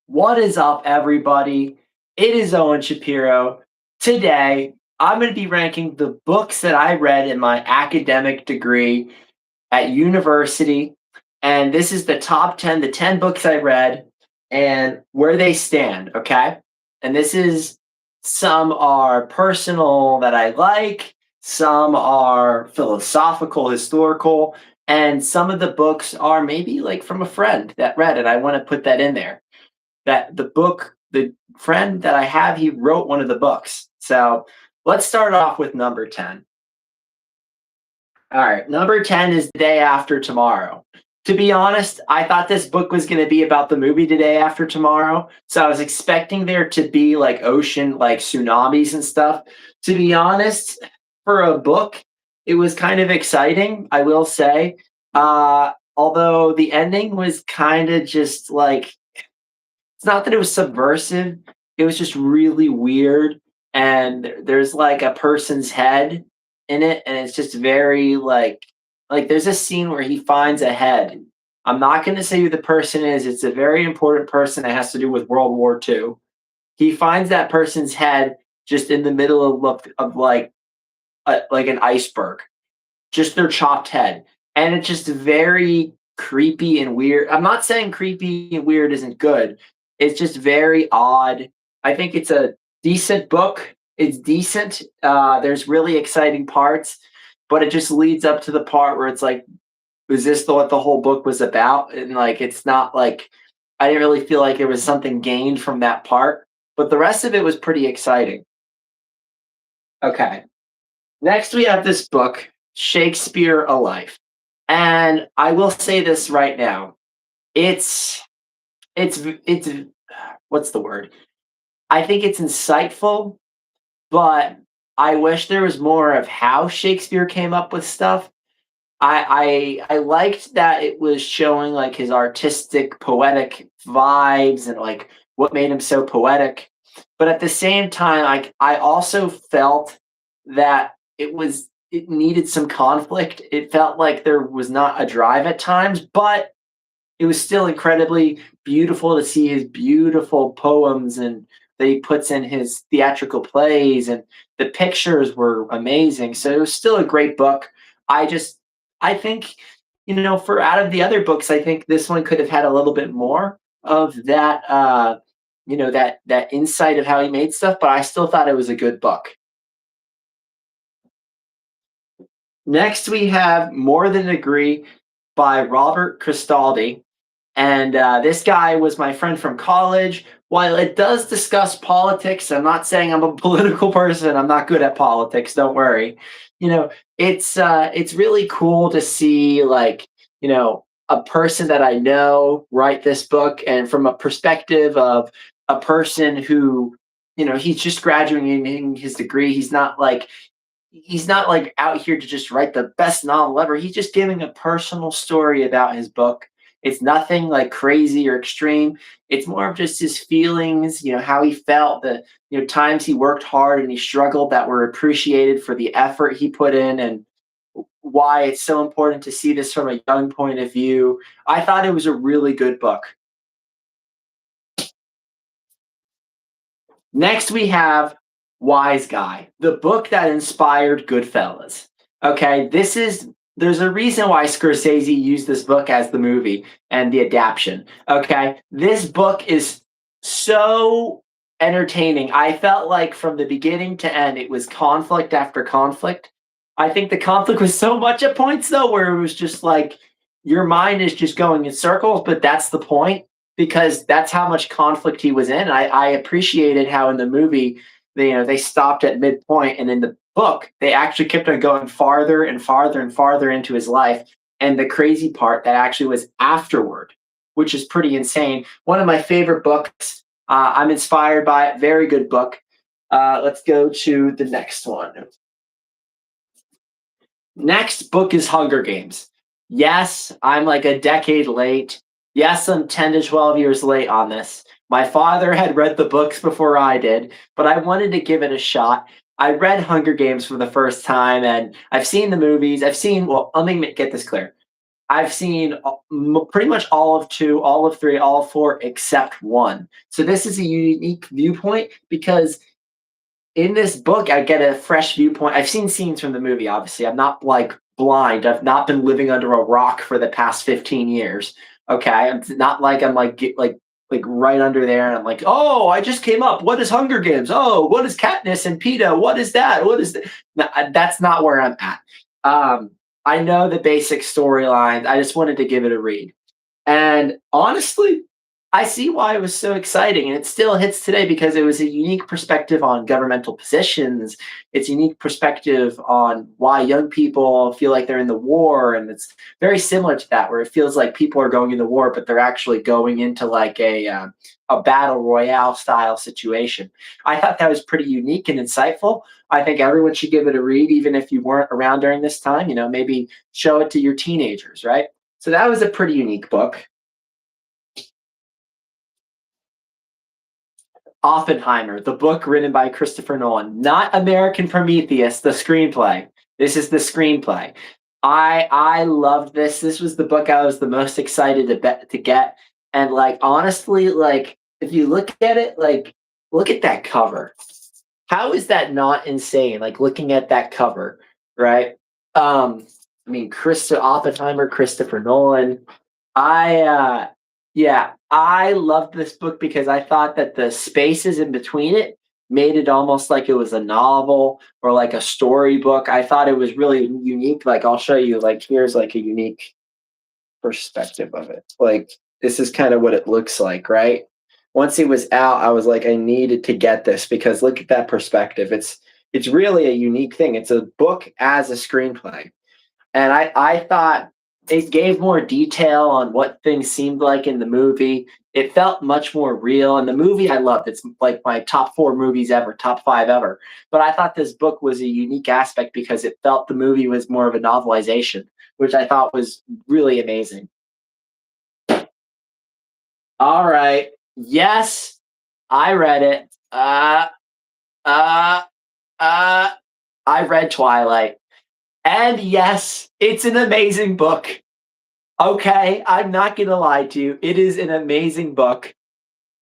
What is up, everybody? It is Owen Shapiro. Today, I'm going to be ranking the books that I read in my academic degree at university. And this is the top 10, the 10 books I read and where they stand, okay? And this is some are personal that I like, some are philosophical, historical, and some of the books are maybe like from a friend that read it. I want to put that in there that the friend that I have, he wrote one of the books. So let's start off with number 10. All right, number 10 is The Day After Tomorrow. To be honest, I thought this book was going to be about the movie The Day After Tomorrow. So I was expecting there to be like ocean, like tsunamis and stuff. To be honest, for a book, it was kind of exciting, I will say. Although the ending was kind of just like it's not that it was subversive, it was just really weird, and there's, like, a person's head in it, and it's just very, like, there's a scene where he finds a head. I'm not gonna say who the person is, it's a very important person that has to do with World War II. He finds that person's head just in the middle of, like, an iceberg, just their chopped head, and it's just very creepy and weird. I'm not saying creepy and weird isn't good. It's just very odd. I think it's a decent book. It's decent. There's really exciting parts, but it just leads up to the part where it's like, was this what the whole book was about? And like, it's not like I didn't really feel like there was something gained from that part, but the rest of it was pretty exciting. Okay. Next, we have this book, Shakespeare A Life. And I will say this right now. It's it's what's the word? I think it's insightful, but I wish there was more of how Shakespeare came up with stuff. I liked that it was showing like his artistic, poetic vibes and like what made him so poetic. But at the same time, I also felt that it needed some conflict. It felt like there was not a drive at times, but it was still incredibly beautiful to see his beautiful poems and that he puts in his theatrical plays, and the pictures were amazing. So it was still a great book. I just I think, for out of the other books, I think this one could have had a little bit more of that that insight of how he made stuff, but I still thought it was a good book. Next, we have More Than Agree by Robert Cristaldi. And this guy was my friend from college. While it does discuss politics, I'm not saying I'm a political person. I'm not good at politics. Don't worry. It's really cool to see like a person that I know write this book, and from a perspective of a person who he's just graduating his degree. He's not like out here to just write the best novel ever. He's just giving a personal story about his book. It's nothing like crazy or extreme. It's more of just his feelings, how he felt, the times he worked hard and he struggled that were appreciated for the effort he put in, and why it's so important to see this from a young point of view. I thought it was a really good book. Next, we have Wise Guy, the book that inspired Goodfellas. Okay, there's a reason why Scorsese used this book as the movie and the adaptation. Okay, this book is so entertaining. I felt like from the beginning to end, it was conflict after conflict. I think the conflict was so much at points though, where it was just like your mind is just going in circles, but that's the point because that's how much conflict he was in. I appreciated how in the movie they stopped at midpoint, and in the book they actually kept on going farther and farther and farther into his life. And the crazy part that actually was afterward, which is pretty insane. One of my favorite books. I'm inspired by it. Very good book. Let's go to the next one. Next book is Hunger Games. Yes, I'm like a decade late. Yes, I'm 10 to 12 years late on this. My father had read the books before I did, but I wanted to give it a shot. I read Hunger Games for the first time, and I've seen the movies. Well, let me get this clear. I've seen pretty much all of two, all of three, all of four, except one. So this is a unique viewpoint because in this book, I get a fresh viewpoint. I've seen scenes from the movie, obviously. I'm not like blind. I've not been living under a rock for the past 15 years. Okay. It's not like I'm like like right under there and I'm like, oh, I just came up. What is Hunger Games? Oh, what is Katniss and PETA? What is that? What is that? No, that's not where I'm at. Um, I know the basic storylines. I just wanted to give it a read. And honestly, I see why it was so exciting, and it still hits today because it was a unique perspective on governmental positions. It's a unique perspective on why young people feel like they're in the war, and it's very similar to that, where it feels like people are going into war, but they're actually going into like a battle royale style situation. I thought that was pretty unique and insightful. I think everyone should give it a read, even if you weren't around during this time. You know, maybe show it to your teenagers, right? So that was a pretty unique book. Oppenheimer, the book written by Christopher Nolan, not American Prometheus, the screenplay. This is the screenplay. I loved this. This was the book I was the most excited to get. And like honestly, like if you look at it, like look at that cover. How is that not insane? Like looking at that cover, right? I mean, Christo Oppenheimer, Christopher Nolan. Yeah, I loved this book because I thought that the spaces in between it made it almost like it was a novel or like a storybook. I thought it was really unique. Like I'll show you. Like here's like a unique perspective of it. Like this is kind of what it looks like, right? Once it was out, I was like, I needed to get this because look at that perspective. It's really a unique thing. It's a book as a screenplay. And I thought it gave more detail on what things seemed like in the movie. It felt much more real. And the movie I loved. It's like my top four movies ever, top five ever. But I thought this book was a unique aspect because it felt the movie was more of a novelization, which I thought was really amazing. All right. Yes, I read it. Uh, uh, I read Twilight. And yes, it's an amazing book. Okay, I'm not gonna lie to you. It is an amazing book.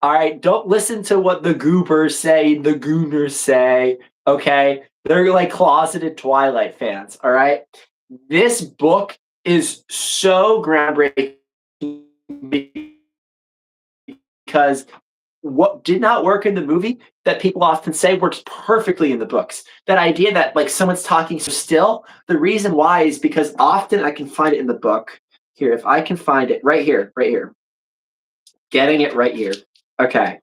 All right, don't listen to what the goobers say, the gooners say. Okay, they're like closeted Twilight fans. All right, this book is so groundbreaking because what did not work in the movie that people often say works perfectly in the books. That idea that like someone's talking so still, the reason why is because often I can find it in the book. Here, if I can find it right here, getting it right here. Okay.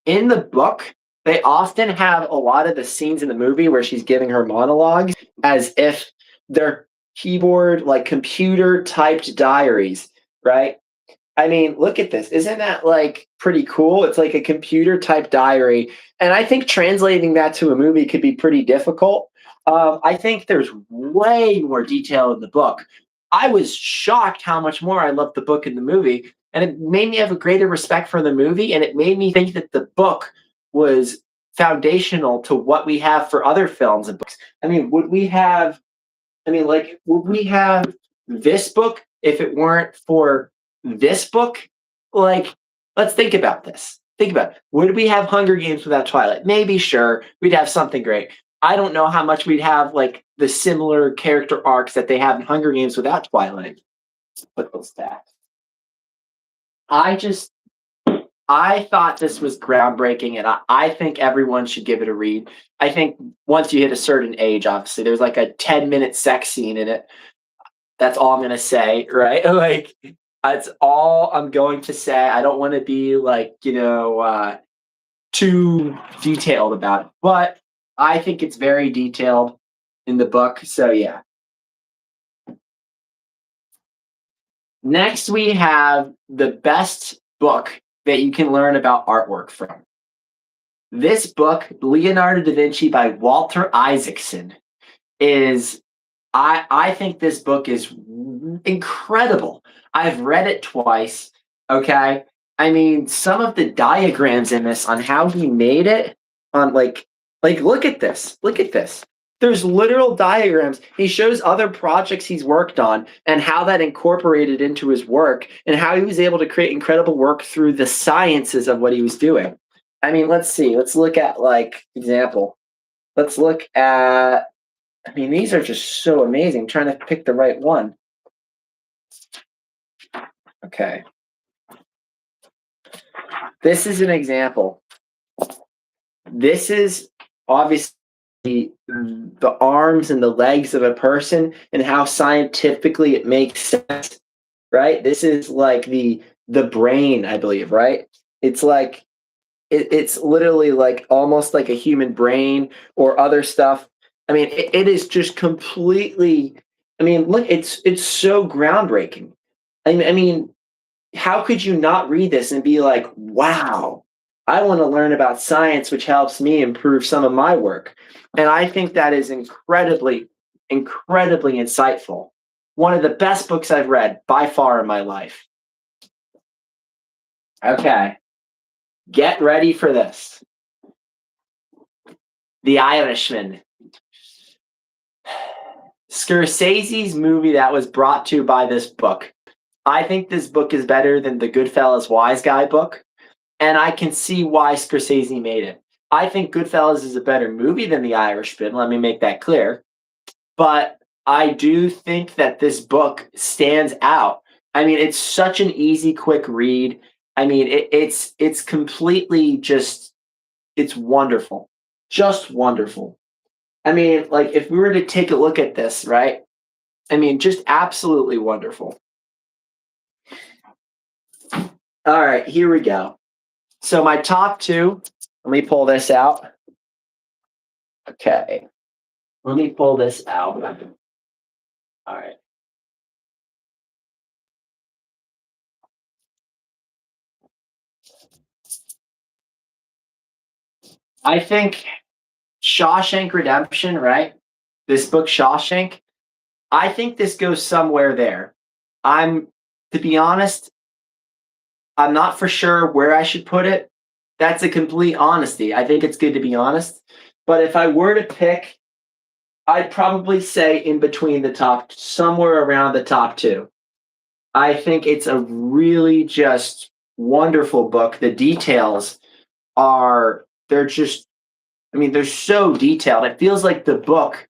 In the book, they often have a lot of the scenes in the movie where she's giving her monologues as if they're keyboard, like computer typed diaries, right? I mean, look at this. Isn't that like pretty cool? It's like a computer type diary. And I think translating that to a movie could be pretty difficult. I think there's way more detail in the book. I was shocked how much more I loved the book in the movie. And it made me have a greater respect for the movie. And it made me think that the book was foundational to what we have for other films and books. I mean, would we have this book if it weren't for this book? Like, let's think about this. Think about it. Would we have Hunger Games without Twilight? Maybe, sure. We'd have something great. I don't know how much we'd have like the similar character arcs that they have in Hunger Games without Twilight. Put those back. I just I thought this was groundbreaking, and I think everyone should give it a read. I think once you hit a certain age, obviously, there's like a 10-minute sex scene in it. That's all I'm gonna say, right? Like that's all I'm going to say. I don't want to be like, too detailed about it, but I think it's very detailed in the book. So yeah. Next, we have the best book that you can learn about artwork from. This book, Leonardo da Vinci by Walter Isaacson, is I think this book is incredible. I've read it twice. Okay. I mean, some of the diagrams in this on how he made it on like look at this. Look at this. there's literal diagrams. He shows other projects he's worked on and how that incorporated into his work and how he was able to create incredible work through the sciences of what he was doing. I mean, let's see. Let's look at like example. Let's look at I mean, these are just so amazing. I'm trying to pick the right one. Okay. This is an example. This is obviously the arms and the legs of a person and how scientifically it makes sense, right? This is like the brain, I believe, right? It's like it's literally like almost like a human brain or other stuff. I mean, it is just completely. I mean, look, it's so groundbreaking. I mean, how could you not read this and be like, wow, I want to learn about science, which helps me improve some of my work. And I think that is incredibly, incredibly insightful. One of the best books I've read by far in my life. Okay, get ready for this. The Irishman. Scorsese's movie that was brought to by this book. I think this book is better than the Goodfellas Wise Guy book, and I can see why Scorsese made it. I think Goodfellas is a better movie than The Irishman, let me make that clear. But I do think that this book stands out. I mean, it's such an easy, quick read. I mean, it's completely just it's wonderful. Just wonderful. I mean, like if we were to take a look at this, right? I mean, just absolutely wonderful. All right, here we go. So my top two, let me pull this out. Okay. Let me pull this out. All right. I think Shawshank Redemption, right? This book, Shawshank, I think this goes somewhere there. I'm, to be honest, I'm not for sure where I should put it. That's a complete honesty. I think it's good to be honest. But if I were to pick, I'd probably say in between the top, somewhere around the top two. I think it's a really just wonderful book. The details they're just, I mean, they're so detailed. It feels like the book,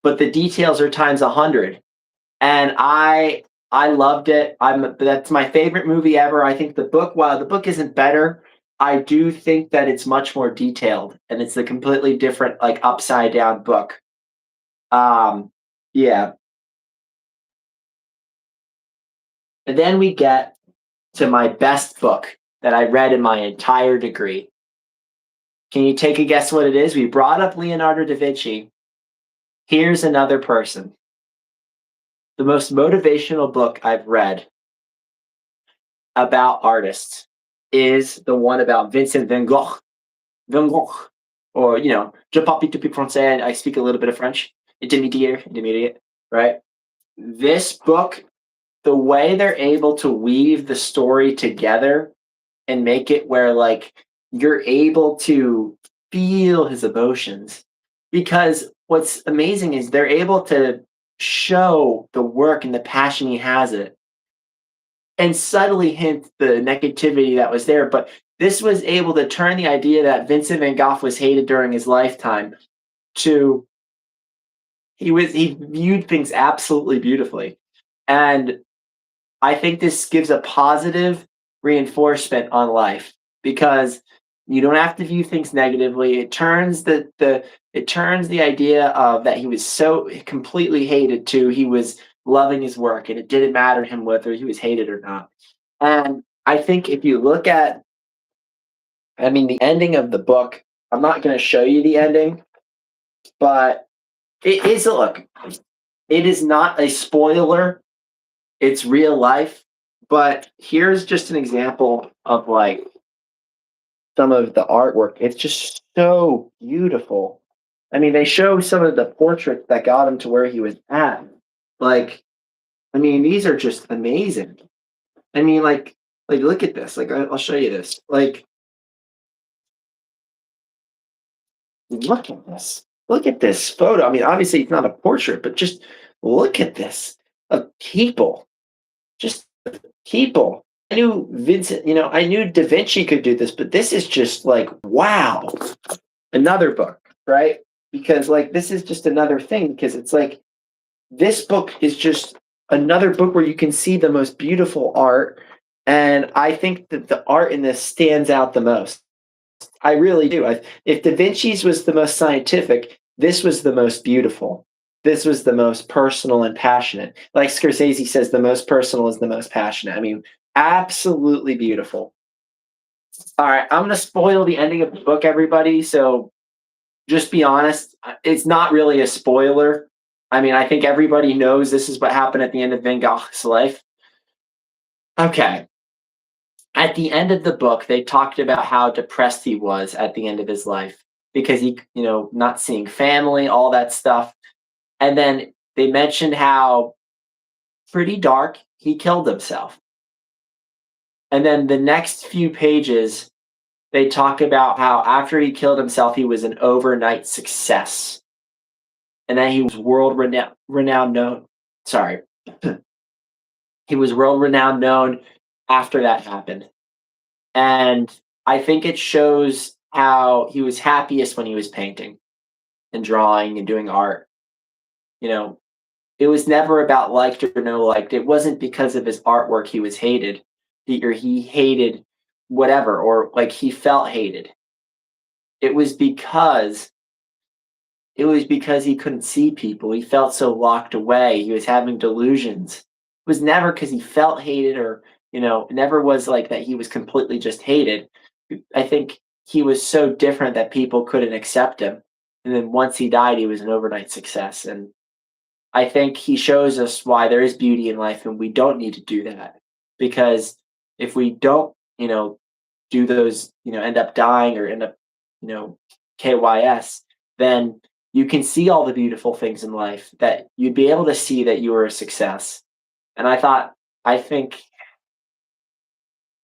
but the details are times 100. And I loved it. That's my favorite movie ever. I think the book, while the book isn't better, I do think that it's much more detailed and it's a completely different, like upside down book. Um, yeah. And then we get to my best book that I read in my entire degree. Can you take a guess what it is? We brought up Leonardo da Vinci. Here's another person. The most motivational book I've read about artists is the one about Vincent van Gogh. Van Gogh. Or, je parle tout peu français. I speak a little bit of French. Intermediate, right? This book, the way they're able to weave the story together and make it where, like, you're able to feel his emotions. Because what's amazing is they're able to show the work and the passion he has it and subtly hint the negativity that was there. But this was able to turn the idea that Vincent van Gogh was hated during his lifetime to he viewed things absolutely beautifully. And I think this gives a positive reinforcement on life because you don't have to view things negatively. It turns it turns the idea of that he was so completely hated to he was loving his work and it didn't matter to him whether he was hated or not. And I think if you look at I mean the ending of the book, I'm not going to show you the ending, but it is a look. It is not a spoiler. It's real life, but here's just an example of like some of the artwork. It's just so beautiful. I mean, they show some of the portraits that got him to where he was at. Like, I mean, these are just amazing. I mean, like look at this. Like, I'll show you this. Like, look at this. look at this photo. I mean, obviously it's not a portrait, but just look at this of people, just people. I knew Vincent, I knew Da Vinci could do this, but this is just like, wow. Another book, right? Because like this is just another thing, because it's like this book is just another book where you can see the most beautiful art. And I think that the art in this stands out the most. I really do. If Da Vinci's was the most scientific, this was the most beautiful. This was the most personal and passionate. Like Scorsese says, the most personal is the most passionate. I mean, absolutely beautiful. All right, I'm going to spoil the ending of the book, everybody. So just be honest. It's not really a spoiler. I mean, I think everybody knows this is what happened at the end of Van Gogh's life. Okay. At the end of the book, they talked about how depressed he was at the end of his life because not seeing family, all that stuff. And then they mentioned how pretty dark he killed himself. And then the next few pages, they talk about how after he killed himself, he was an overnight success. And then he was renowned known. Sorry. He was world renowned known after that happened. And I think it shows how he was happiest when he was painting and drawing and doing art. You know, it was never about liked or no liked. It wasn't because of his artwork he was hated, or he hated whatever, or like he felt hated. It was because it was because he couldn't see people. He felt so locked away. He was having delusions. It was never because he felt hated, or it never was like that he was completely just hated. I think he was so different that people couldn't accept him. And then once he died, he was an overnight success. And I think he shows us why there is beauty in life and we don't need to do that. Because if we don't, do those, end up dying or end up, you know, KYS, then you can see all the beautiful things in life that you'd be able to see that you were a success. And I think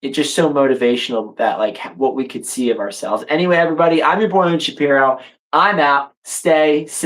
it's just so motivational that like what we could see of ourselves. Anyway, everybody, I'm your boy Owen Shapiro. I'm out. Stay simple.